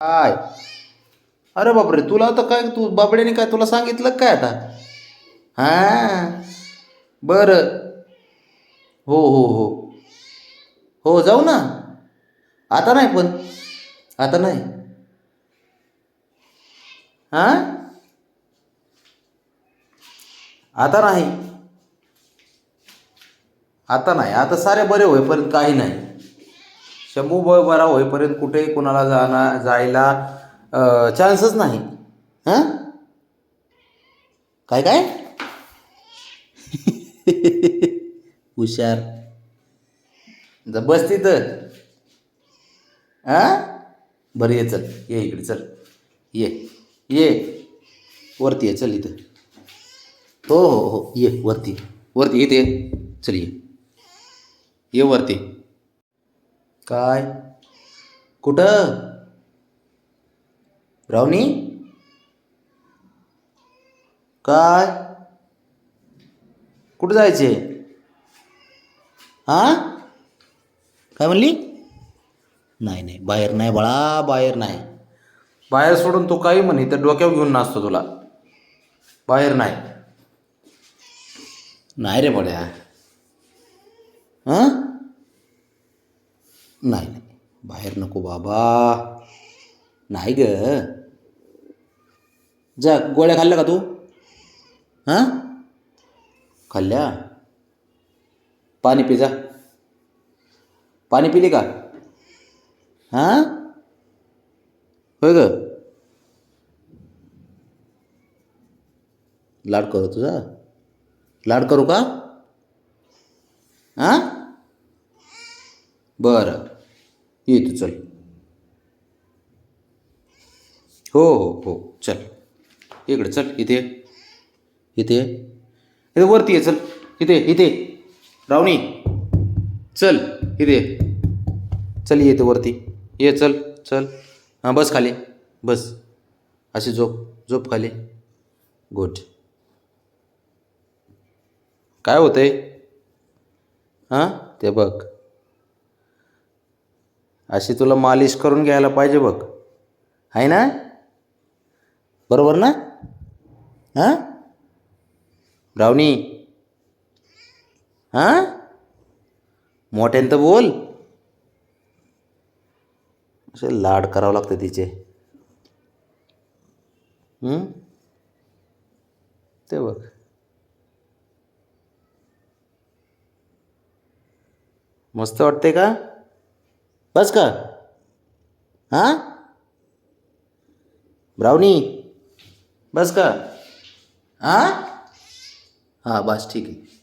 काय? अरे बापरे, तुला तर काय, तू बाबड्याने काय तुला सांगितलं काय आता? हां, बरं. हो हो हो हो, जाऊ ना. आता नाही पण, आता नाही. हां, आता नाही. आता नाही, आता सारे बरे होईपर्यंत काही नाही. शंभू बॉय बरा होईपर्यंत कुठेही कुणाला जायला चान्सच नाही. हां, काय काय? हुशार. बस तिथं. हां, बरं ये, चल ये इकडे, चल ये ये वरती ये, चल इथं. हो हो हो, ये वरती, वरती इथे ये. चल ये, ये वरती. काय? कुठं? रावणी? काय? कुठं जायचे? हां, काय म्हणली? नाही नाही, बाहेर नाही बाळा, बाहेर नाही. बाहेर सोडून तू काही म्हणे तर डोक्यावर घेऊन नाचतो तुला. बाहेर नाही. नाही रे बड्या. हां, नाही नाही, बाहेर नको बाबा. नाही ग. जा, गोळ्या खाल्ल्या का तू? हां, खाल्ल्या. पाणी पी जा. पाणी पिली का? हां, होय ग. लाड करू तुझा? लाड करू का? हां, बरं, ये तू, चल. हो हो हो, चल इकडे, चल इथे ये. इथे ये. इथे वरती ये, चल. इथे इथे, रावणी, चल इथे ये. चल ये इथे वरती. ये, चल चल. हां, बस खाली, बस. अशी झोप, झोप खाली. गुड. काय होतंय? हां, ते बघ. अशी तुला मालिश करून घ्यायला पाहिजे बघ. आहे ना? बरोबर ना? हां, रावणी. हां, मोठ्यानं तर बोल. असे लाड करावं लागतं तिचे. हं? ते बघ. मस्त वाटते का? बस का? हां, ब्राउनी, बस का? हां, हां, बस ठीक आहे.